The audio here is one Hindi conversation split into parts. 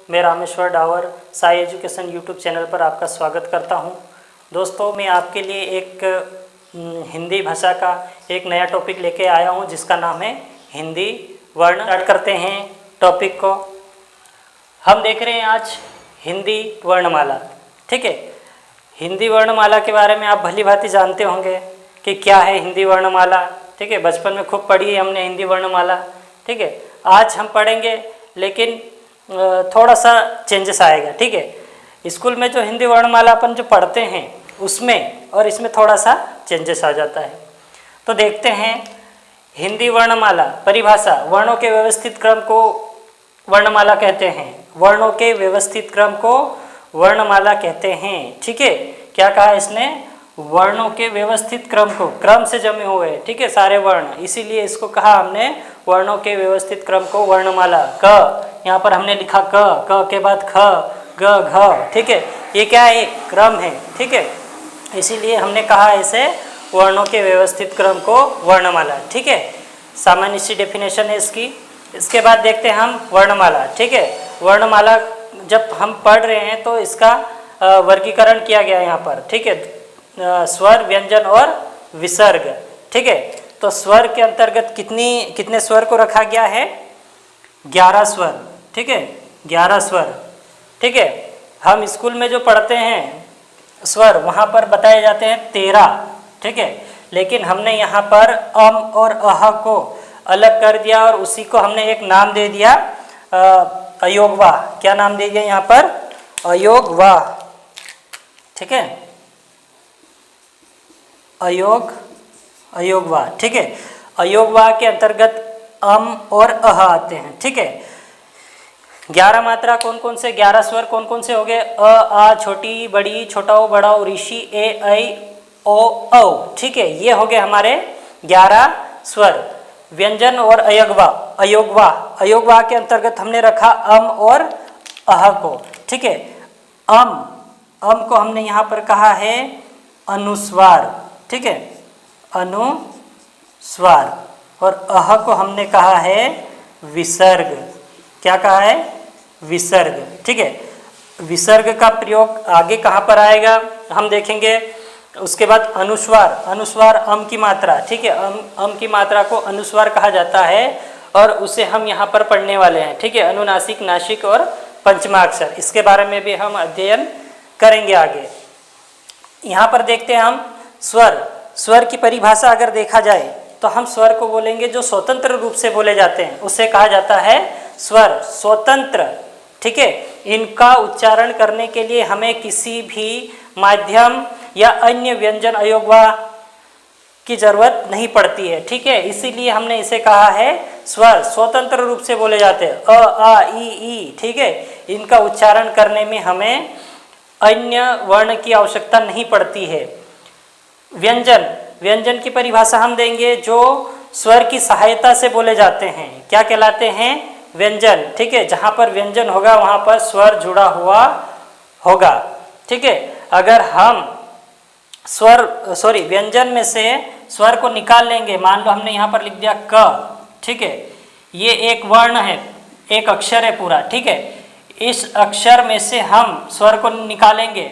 मैं Rameshwar Dawar Sai education YouTube channel पर आपका स्वागत करता हूं। दोस्तों, मैं आपके लिए एक हिंदी भाषा का एक नया टॉपिक लेके आया हूं जिसका नाम है हिंदी वर्ण। स्टार्ट करते हैं टॉपिक को। हम देख रहे हैं आज हिंदी वर्णमाला। ठीक है, हिंदी वर्णमाला के बारे में आप भली भांति जानते होंगे कि क्या है हिंदी वर्णमाला। ठीक है, बचपन में खूब पढ़ी है हमने हिंदी वर्णमाला। ठीक है, आज हम पढ़ेंगे लेकिन थोड़ा सा चेंजेस आएगा। ठीक है, स्कूल में जो हिंदी वर्णमाला अपन जो पढ़ते हैं उसमें और इसमें थोड़ा सा चेंजेस आ जाता है। तो देखते हैं हिंदी वर्णमाला परिभाषा। वर्णों के व्यवस्थित क्रम को वर्णमाला कहते हैं। वर्णों के व्यवस्थित क्रम को वर्णमाला कहते हैं। ठीक है, क्या कहा इसने? वर्णों के व्यवस्थित क्रम को, क्रम से जमे हुए, ठीक है, सारे वर्ण, इसीलिए इसको कहा हमने वर्णों के व्यवस्थित क्रम को वर्णमाला। क यहाँ पर हमने लिखा क के बाद ख, ग, घ। ठीक है, ये क्या है? क्रम है। ठीक है, इसीलिए हमने कहा इसे वर्णों के व्यवस्थित क्रम को वर्णमाला। ठीक है, सामान्य सी डेफिनेशन है इसकी। इसके बाद देखते हैं हम वर्णमाला। ठीक है, वर्णमाला जब हम पढ़ रहे हैं तो इसका वर्गीकरण किया गया है यहाँ पर। ठीक है, स्वर, व्यंजन और विसर्ग। ठीक है, तो स्वर के अंतर्गत कितने स्वर को रखा गया है? 11 स्वर। ठीक है, 11 स्वर। ठीक है, हम स्कूल में जो पढ़ते हैं स्वर वहाँ पर बताए जाते हैं 13। ठीक है, लेकिन हमने यहाँ पर अम और अह को अलग कर दिया और उसी को हमने एक नाम दे दिया अयोगवाह। क्या नाम दे दिया यहाँ पर? अयोगवाह। ठीक है, अयोगवाह। ठीक है, अयोगवाह के अंतर्गत अम और अह आते हैं। ठीक है, 11 मात्रा कौन कौन से, 11 स्वर कौन कौन से हो गए? अ, आ, छोटी, बड़ी, छोटा ओ, बड़ा ओ, ऋषि, ए, ऐ, ओ, औ। ठीक है, ये हो गए हमारे 11 स्वर। व्यंजन और अयोगवाह के अंतर्गत हमने रखा अम और अह को। ठीक है, अम को हमने यहाँ पर कहा है अनुस्वार। ठीक है, अनुस्वार। और अह को हमने कहा है विसर्ग। क्या कहा है? विसर्ग। ठीक है, विसर्ग का प्रयोग आगे कहाँ पर आएगा हम देखेंगे। उसके बाद अनुस्वार अम की मात्रा। ठीक है, अम की मात्रा को अनुस्वार कहा जाता है और उसे हम यहाँ पर पढ़ने वाले हैं। ठीक है, अनुनासिक, नासिक और पंचमाक्षर, इसके बारे में भी हम अध्ययन करेंगे आगे। यहाँ पर देखते हैं हम स्वर की परिभाषा अगर देखा जाए तो हम स्वर को बोलेंगे जो स्वतंत्र रूप से बोले जाते हैं, उसे कहा जाता है स्वर, स्वतंत्र। ठीक है, इनका उच्चारण करने के लिए हमें किसी भी माध्यम या अन्य व्यंजन अयोगवाह की जरूरत नहीं पड़ती है। ठीक है, इसीलिए हमने इसे कहा है स्वर, स्वतंत्र रूप से बोले जाते हैं। अ, आ, ई। ठीक है, इनका उच्चारण करने में हमें अन्य वर्ण की आवश्यकता नहीं पड़ती है। व्यंजन की परिभाषा हम देंगे जो स्वर की सहायता से बोले जाते हैं। क्या कहलाते हैं? व्यंजन। ठीक है, जहाँ पर व्यंजन होगा वहाँ पर स्वर जुड़ा हुआ होगा। ठीक है, अगर हम व्यंजन में से स्वर को निकाल लेंगे, मान लो हमने यहाँ पर लिख दिया क। ठीक है, ये एक वर्ण है, एक अक्षर है पूरा। ठीक है, इस अक्षर में से हम स्वर को निकालेंगे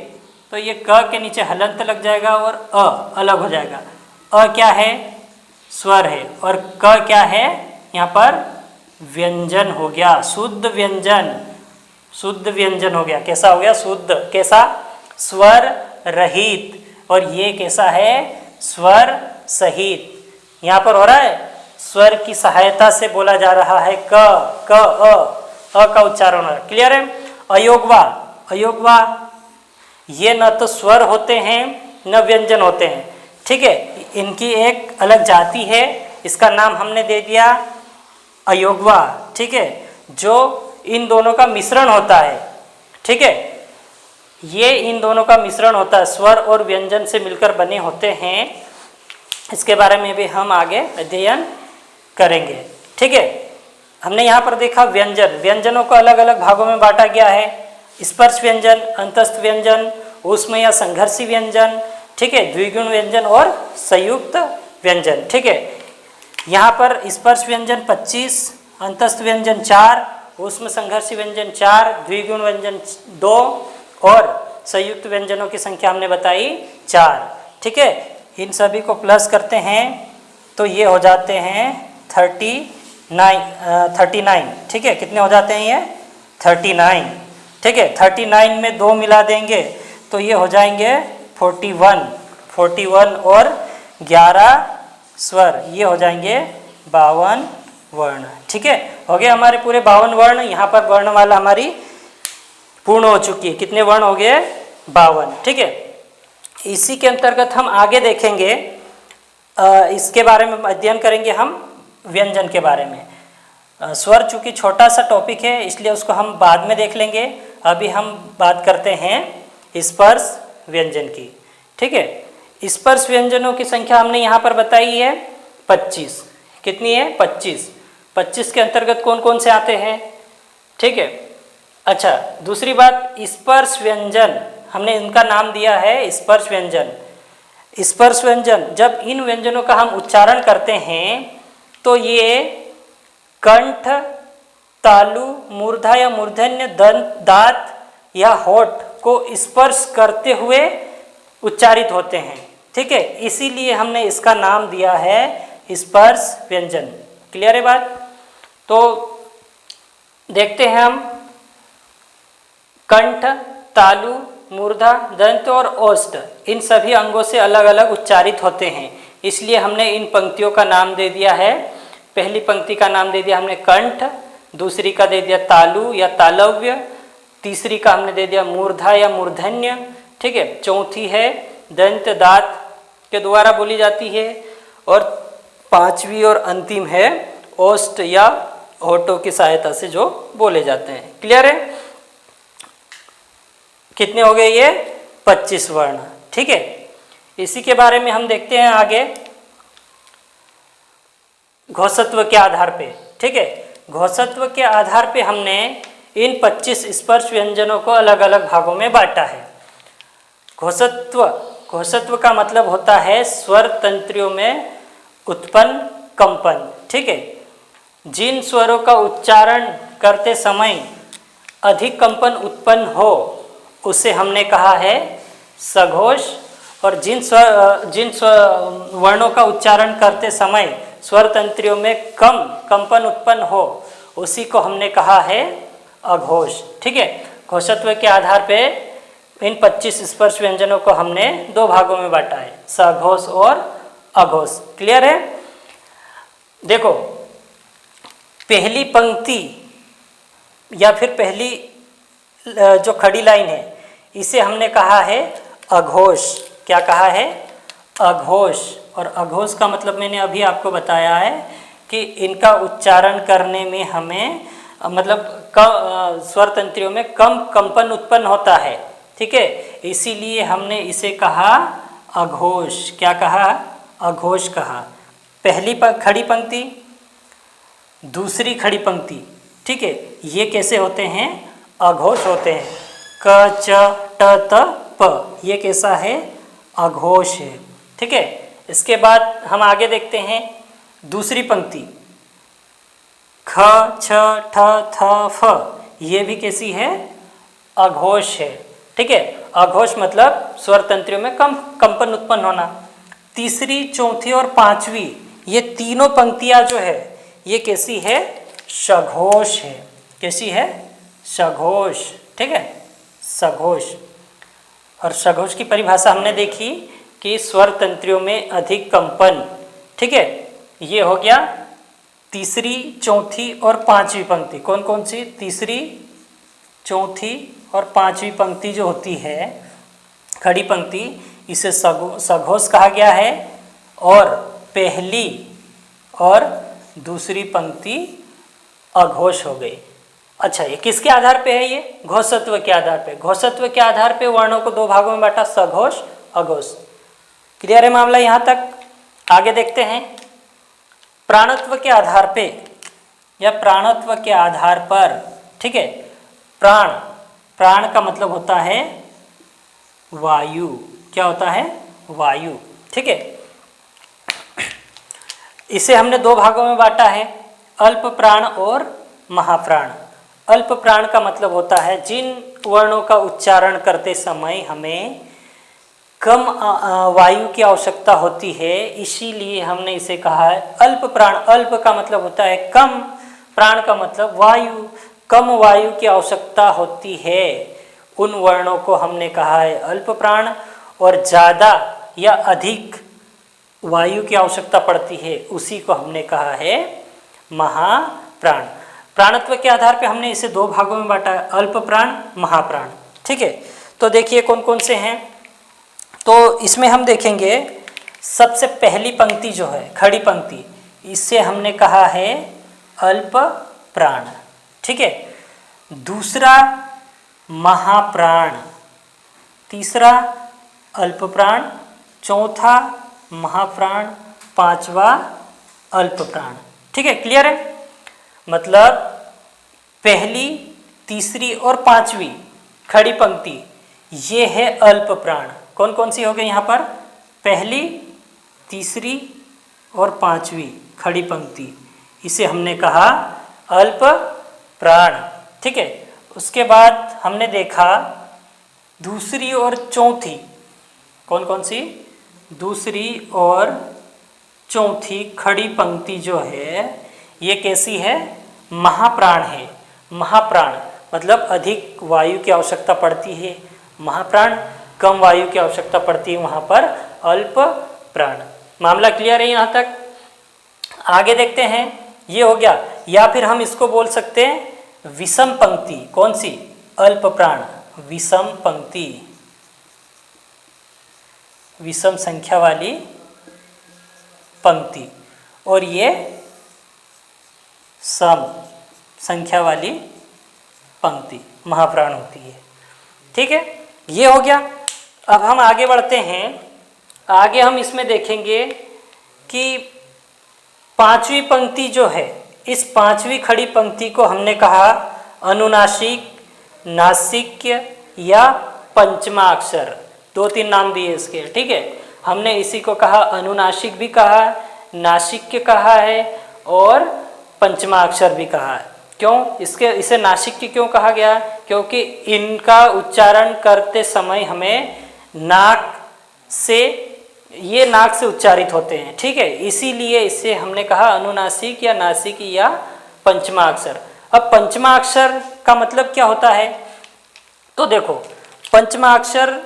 तो ये क के नीचे हलंत लग जाएगा और अ अलग हो जाएगा। अ क्या है? स्वर है। और क क्या है? यहाँ पर व्यंजन हो गया, शुद्ध व्यंजन हो गया। कैसा हो गया? शुद्ध। कैसा? स्वर रहित। और ये कैसा है? स्वर सहित। यहाँ पर हो रहा है स्वर की सहायता से बोला जा रहा है क, अ का उच्चारण हो रहा है। क्लियर है? अयोगवाह ये न तो स्वर होते हैं न व्यंजन होते हैं। ठीक है, इनकी एक अलग जाति है, इसका नाम हमने दे दिया अयोगवाह। ठीक है, जो इन दोनों का मिश्रण होता है। ठीक है, ये इन दोनों का मिश्रण होता है, स्वर और व्यंजन से मिलकर बने होते हैं। इसके बारे में भी हम आगे अध्ययन करेंगे। ठीक है, हमने यहाँ पर देखा व्यंजनों को अलग अलग भागों में बांटा गया है। स्पर्श व्यंजन, अंतस्थ व्यंजन, ऊष्म या संघर्षी व्यंजन। ठीक है, द्विगुण व्यंजन और संयुक्त व्यंजन। ठीक है, यहाँ पर स्पर्श व्यंजन 25, अंतस्थ व्यंजन 4 ऊष्म संघर्षी व्यंजन 4, द्विगुण व्यंजन 2 और संयुक्त व्यंजनों की संख्या हमने बताई 4। ठीक है, इन सभी को प्लस करते हैं तो ये हो जाते हैं 39। ठीक है, कितने हो जाते हैं ये 39। ठीक है, 39 में 2 मिला देंगे तो ये हो जाएंगे 41 और 11 स्वर, ये हो जाएंगे 52 वर्ण। ठीक है, हो गए हमारे पूरे 52 वर्ण। यहाँ पर वर्णमाला हमारी पूर्ण हो चुकी है। कितने वर्ण हो गए 52। ठीक है, इसी के अंतर्गत हम आगे देखेंगे, इसके बारे में अध्ययन करेंगे हम व्यंजन के बारे में। स्वर चूंकि छोटा सा टॉपिक है इसलिए उसको हम बाद में देख लेंगे। अभी हम बात करते हैं स्पर्श व्यंजन की। ठीक है, स्पर्श व्यंजनों की संख्या हमने यहाँ पर बताई है 25। कितनी है 25। 25 के अंतर्गत कौन कौन से आते हैं। ठीक है, अच्छा दूसरी बात, स्पर्श व्यंजन हमने इनका नाम दिया है स्पर्श व्यंजन। स्पर्श व्यंजन, जब इन व्यंजनों का हम उच्चारण करते हैं तो ये कंठ, तालु, मूर्धा या मूर्धन्य, दंत, दांत या होठ को स्पर्श करते हुए उच्चारित होते हैं। ठीक है, इसीलिए हमने इसका नाम दिया है स्पर्श व्यंजन। क्लियर है बात। तो देखते हैं हम, कंठ, तालु, मूर्धा, दंत और ओष्ठ इन सभी अंगों से अलग अलग उच्चारित होते हैं, इसलिए हमने इन पंक्तियों का नाम दे दिया है। पहली पंक्ति का नाम दे दिया हमने कंठ, दूसरी का दे दिया तालु या तालव्य, तीसरी का हमने दे दिया मूर्धा या मूर्धन्य। ठीक है, चौथी है दंत, दांत के द्वारा बोली जाती है, और पांचवी और अंतिम है ओष्ठ या होठों की सहायता से जो बोले जाते हैं। क्लियर है। कितने हो गए ये 25 वर्ण। ठीक है, इसी के बारे में हम देखते हैं आगे घोषत्व के आधार पे। ठीक है, घोषत्व के आधार पे हमने इन 25 स्पर्श व्यंजनों को अलग अलग भागों में बांटा है। घोषत्व का मतलब होता है स्वर तंत्रियों में उत्पन्न कंपन। ठीक है, जिन स्वरों का उच्चारण करते समय अधिक कंपन उत्पन्न हो उसे हमने कहा है सघोष, और जिन वर्णों का उच्चारण करते समय स्वर तंत्रियों में कम कंपन उत्पन्न हो उसी को हमने कहा है अघोष। ठीक है, घोषत्व के आधार पे इन 25 स्पर्श व्यंजनों को हमने 2 भागों में बांटा है, सघोष और अघोष। क्लियर है। देखो, पहली पंक्ति या फिर पहली जो खड़ी लाइन है इसे हमने कहा है अघोष। क्या कहा है अघोष। और अघोष का मतलब मैंने अभी आपको बताया है कि इनका उच्चारण करने में हमें मतलब स्वर तंत्रियों में कम कंपन उत्पन्न होता है। ठीक है, इसीलिए हमने इसे कहा अघोष। क्या कहा अघोष कहा। पहली खड़ी पंक्ति, दूसरी खड़ी पंक्ति, ठीक है, ये कैसे होते हैं अघोष होते हैं। क च ट त प, ये कैसा है अघोष है। ठीक है, इसके बाद हम आगे देखते हैं दूसरी पंक्ति, ख छ ठ थ फ, ये भी कैसी है अघोष है। ठीक है, अघोष मतलब स्वर तंत्रियों में कम कंपन उत्पन्न होना। तीसरी, चौथी और पांचवी ये तीनों पंक्तियां जो है ये कैसी है सघोष है। कैसी है सघोष। ठीक है, सघोष। और सघोष की परिभाषा हमने देखी कि स्वर तंत्रियों में अधिक कंपन। ठीक है, ये हो गया तीसरी, चौथी और पांचवी पंक्ति। कौन कौन सी? तीसरी, चौथी और पांचवी पंक्ति जो होती है खड़ी पंक्ति, इसे सघोष कहा गया है। और पहली और दूसरी पंक्ति अघोष हो गई। अच्छा, ये किसके आधार पे है? ये घोषत्व के आधार पे। घोषत्व के आधार पे वर्णों को 2 भागों में बांटा, सघोष अघोष। क्लियर है मामला यहाँ तक? आगे देखते हैं प्राणत्व के आधार पे या प्राणत्व के आधार पर। ठीक है, प्राण, प्राण का मतलब होता है वायु। क्या होता है? वायु। ठीक है, इसे हमने 2 भागों में बांटा है, अल्प प्राण और महाप्राण। अल्प प्राण का मतलब होता है जिन वर्णों का उच्चारण करते समय हमें कम वायु की आवश्यकता होती है, इसीलिए हमने इसे कहा है अल्प प्राण। अल्प का मतलब होता है कम, प्राण का मतलब वायु, कम वायु की आवश्यकता होती है, उन वर्णों को हमने कहा है अल्प प्राण। और ज़्यादा या अधिक वायु की आवश्यकता पड़ती है, उसी को हमने कहा है महाप्राण। प्राणत्व के आधार पे हमने इसे दो भागों में बांटा है, अल्प प्राण, महाप्राण। ठीक है, तो देखिए कौन कौन से हैं। तो इसमें हम देखेंगे सबसे पहली पंक्ति जो है खड़ी पंक्ति, इससे हमने कहा है अल्प प्राण। ठीक है, दूसरा महाप्राण, तीसरा अल्प प्राण, चौथा महाप्राण, पांचवा अल्प प्राण। ठीक है, क्लियर है। मतलब पहली, तीसरी और पांचवी खड़ी पंक्ति ये है अल्प प्राण। कौन कौन सी हो गई यहाँ पर? पहली, तीसरी और पांचवी खड़ी पंक्ति, इसे हमने कहा अल्प प्राण। ठीक है, उसके बाद हमने देखा दूसरी और चौथी, कौन कौन सी? दूसरी और चौथी खड़ी पंक्ति जो है ये कैसी है? महाप्राण है। महाप्राण मतलब अधिक वायु की आवश्यकता पड़ती है, महाप्राण कम वायु की आवश्यकता पड़ती है, वहाँ पर अल्प प्राण। मामला क्लियर है यहाँ तक? आगे देखते हैं, ये हो गया। या फिर हम इसको बोल सकते हैं विषम पंक्ति। कौन सी? अल्प प्राण, विषम पंक्ति, विषम संख्या वाली पंक्ति, और ये सम संख्या वाली पंक्ति महाप्राण होती है। ठीक है, ये हो गया। अब हम आगे बढ़ते हैं। आगे हम इसमें देखेंगे कि पांचवी पंक्ति जो है, इस पांचवी खड़ी पंक्ति को हमने कहा अनुनासिक, नासिक्य या पंचमाक्षर। दो तीन नाम दिए इसके। ठीक है, हमने इसी को कहा अनुनासिक भी कहा, नासिक्य कहा है और पंचमाक्षर भी कहा है। क्यों इसे नासिक्य क्यों कहा गया? क्योंकि इनका उच्चारण करते समय हमें नाक से, ये नाक से उच्चारित होते हैं। ठीक है, इसीलिए इसे हमने कहा अनुनासिक या नासिक या पंचमाक्षर। अब पंचमाक्षर का मतलब क्या होता है? तो देखो, पंचमाक्षर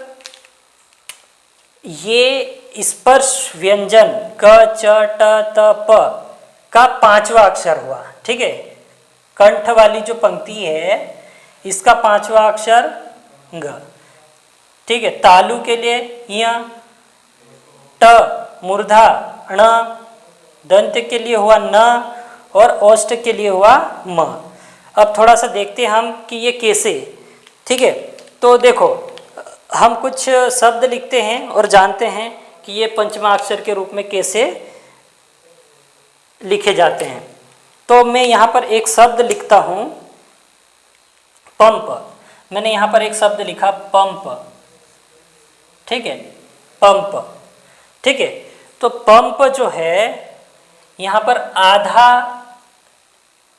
ये स्पर्श व्यंजन क, च, ट, त, प का पांचवा अक्षर हुआ। ठीक है, कंठ वाली जो पंक्ति है इसका पांचवा अक्षर ग। ठीक है, तालु के लिए य, ट मूर्धा ण, दंत के लिए हुआ न और ओष्ठ के लिए हुआ म। अब थोड़ा सा देखते हैं हम कि ये कैसे। ठीक है, तो देखो हम कुछ शब्द लिखते हैं और जानते हैं कि ये पंचमाक्षर के रूप में कैसे लिखे जाते हैं। तो मैं यहाँ पर एक शब्द लिखता हूँ पंप। मैंने यहाँ पर एक शब्द लिखा पंप। ठीक है, पंप। ठीक है, तो पंप जो है यहाँ पर आधा,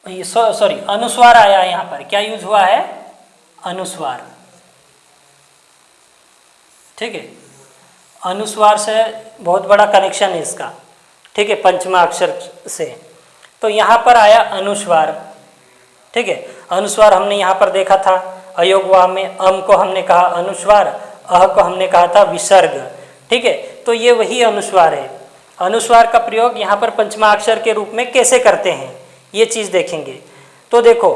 सॉरी अनुस्वार आया। यहाँ पर क्या यूज हुआ है? अनुस्वार। ठीक है, अनुस्वार से बहुत बड़ा कनेक्शन है इसका। ठीक है, पंचमाक्षर से। तो यहाँ पर आया अनुस्वार। ठीक है, अनुस्वार हमने यहाँ पर देखा था अयोगवा में अम को हमने कहा अनुस्वार, अह को हमने कहा था विसर्ग। ठीक है, तो ये वही अनुस्वार है। अनुस्वार का प्रयोग यहाँ पर पंचमाक्षर के रूप में कैसे करते हैं ये चीज़ देखेंगे। तो देखो,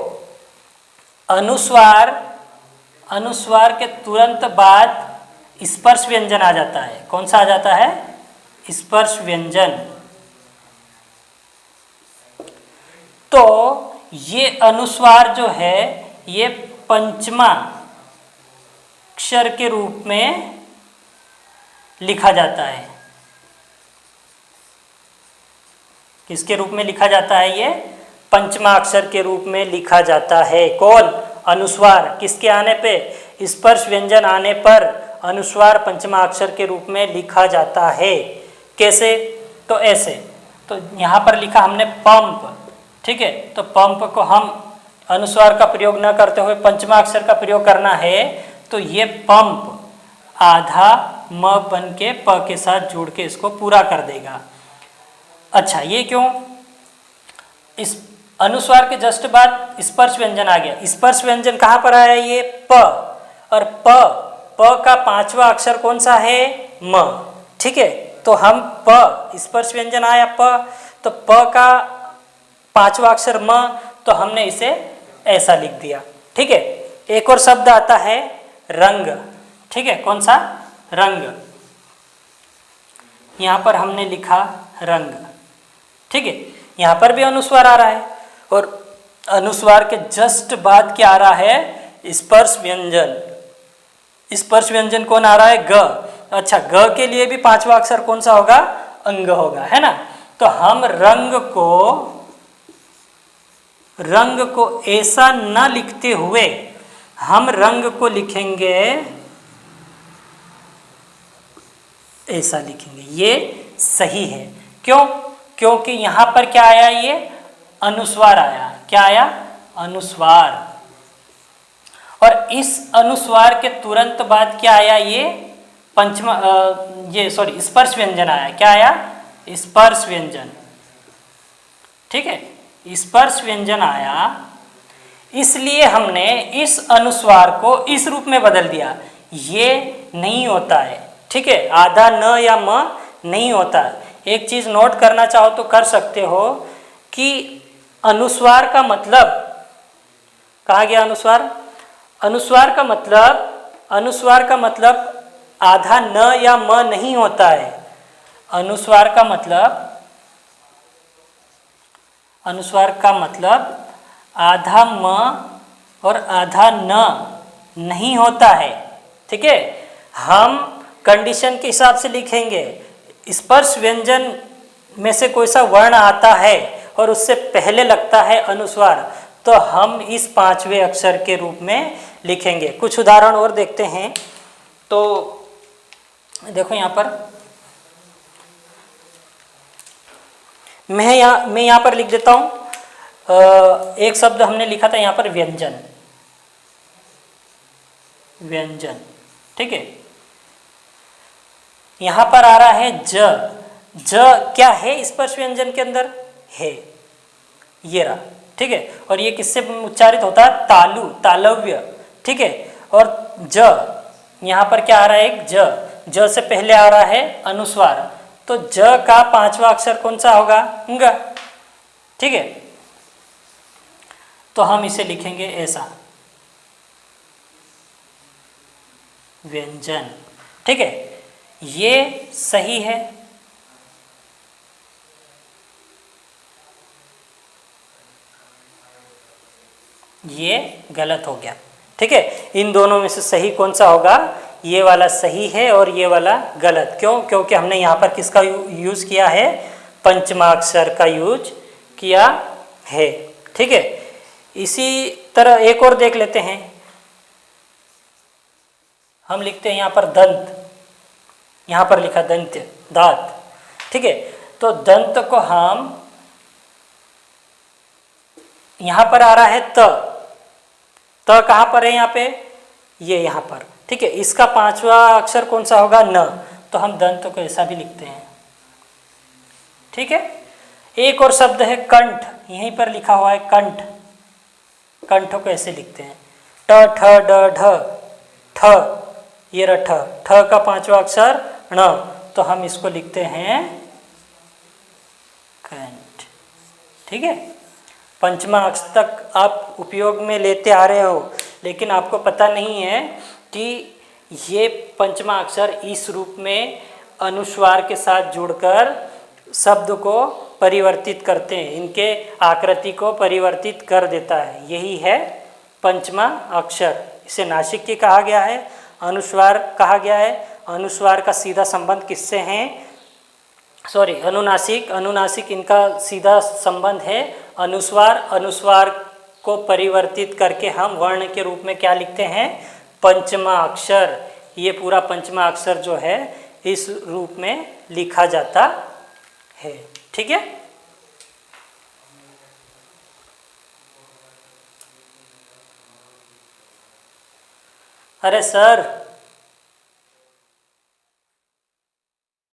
अनुस्वार, अनुस्वार के तुरंत बाद स्पर्श व्यंजन आ जाता है। कौन सा आ जाता है? स्पर्श व्यंजन। तो ये अनुस्वार जो है ये पंचमा अक्षर के रूप में लिखा जाता है। किसके रूप में लिखा जाता है? ये पंचमा अक्षर के रूप में लिखा जाता है। कौन? अनुस्वार। किसके आने पे? स्पर्श व्यंजन आने पर अनुस्वार पंचमा अक्षर के रूप में लिखा जाता है। कैसे? तो ऐसे। तो यहाँ पर लिखा हमने पंप। ठीक है, तो पंप को हम अनुस्वार का प्रयोग न करते हुए पंचमा अक्षर का प्रयोग करना है तो ये पंप आधा म बन के प के साथ जोड़ के इसको पूरा कर देगा। अच्छा, ये क्यों? इस अनुस्वार के जस्ट बाद स्पर्श व्यंजन आ गया। स्पर्श व्यंजन कहाँ पर आया? ये प, और प का पांचवा अक्षर कौन सा है? म। ठीक है, तो हम प, स्पर्श व्यंजन आया प, तो प का पांचवा अक्षर म, तो हमने इसे ऐसा लिख दिया। ठीक है, एक और शब्द आता है रंग। ठीक है, कौन सा? रंग। यहाँ पर हमने लिखा रंग। ठीक है, यहाँ पर भी अनुस्वार आ रहा है, और अनुस्वार के जस्ट बाद क्या आ रहा है? स्पर्श व्यंजन। स्पर्श व्यंजन कौन आ रहा है? ग। अच्छा, ग के लिए भी पांचवा अक्षर कौन सा होगा? अंग होगा, है ना। तो हम रंग को ऐसा न लिखते हुए हम रंग को लिखेंगे, ऐसा लिखेंगे। ये सही है। क्यों? क्योंकि यहां पर क्या आया? ये अनुस्वार आया। क्या आया? अनुस्वार। और इस अनुस्वार के तुरंत बाद क्या आया? ये स्पर्श व्यंजन आया। क्या आया? स्पर्श व्यंजन। ठीक है, स्पर्श व्यंजन आया, इसलिए हमने इस अनुस्वार को इस रूप में बदल दिया। ये नहीं होता है। ठीक है, आधा न या म नहीं होता। एक चीज नोट करना चाहो तो कर सकते हो कि अनुस्वार का मतलब, कहा गया अनुस्वार? अनुस्वार का मतलब आधा न या म नहीं होता है। अनुस्वार का मतलब आधा म और आधा न नहीं होता है। ठीक है, हम कंडीशन के हिसाब से लिखेंगे। स्पर्श व्यंजन में से कोई सा वर्ण आता है और उससे पहले लगता है अनुस्वार, तो हम इस पांचवें अक्षर के रूप में लिखेंगे। कुछ उदाहरण और देखते हैं। तो देखो यहाँ पर मैं यहाँ पर लिख देता हूँ। एक शब्द हमने लिखा था यहाँ पर व्यंजन। ठीक है, यहाँ पर आ रहा है ज। क्या है स्पर्श व्यंजन के अंदर? है, ये रहा। ठीक है, और ये किससे उच्चारित होता है? तालु, तालव्य। ठीक है, और ज, यहाँ पर क्या आ रहा है? एक ज से पहले आ रहा है अनुस्वार, तो ज का पांचवा अक्षर कौन सा होगा? ग। ठीक है, तो हम इसे लिखेंगे ऐसा, व्यंजन। ठीक है, ये सही है। ये गलत हो गया। ठीक है, इन दोनों में से सही कौन सा होगा? ये वाला सही है और ये वाला गलत। क्यों? क्योंकि हमने यहाँ पर किसका यूज किया है? पंचमाक्षर का यूज किया है। ठीक है, इसी तरह एक और देख लेते हैं। हम लिखते हैं यहाँ पर दंत, यहाँ पर लिखा दंत्य, दांत। ठीक है, तो दंत को हम, यहाँ पर आ रहा है त कहाँ पर है? यहाँ पे, ये यहाँ पर। ठीक है, इसका पांचवा अक्षर कौन सा होगा? न, तो हम दंत को ऐसा भी लिखते हैं। ठीक है, एक और शब्द है कंठ, यहीं पर लिखा हुआ है कंठ। कंठ को ऐसे लिखते हैं, ट ठ ड ढ, ठ, ये रहा ठ का पांचवा अक्षर ण, तो हम इसको लिखते हैं कंठ। ठीक है, पंचमा अक्षर तक आप उपयोग में लेते आ रहे हो, लेकिन आपको पता नहीं है कि ये पंचमा अक्षर इस रूप में अनुस्वार के साथ जुड़कर शब्द को परिवर्तित करते हैं, इनके आकृति को परिवर्तित कर देता है। यही है पंचमा अक्षर। इसे नासिक कहा गया है, अनुस्वार कहा गया है। अनुस्वार का सीधा संबंध किससे है? अनुनासिक इनका सीधा संबंध है। अनुस्वार को परिवर्तित करके हम वर्ण के रूप में क्या लिखते हैं? पंचमा अक्षर। ये पूरा पंचमा अक्षर जो है इस रूप में लिखा जाता है। ठीक है, अरे सर,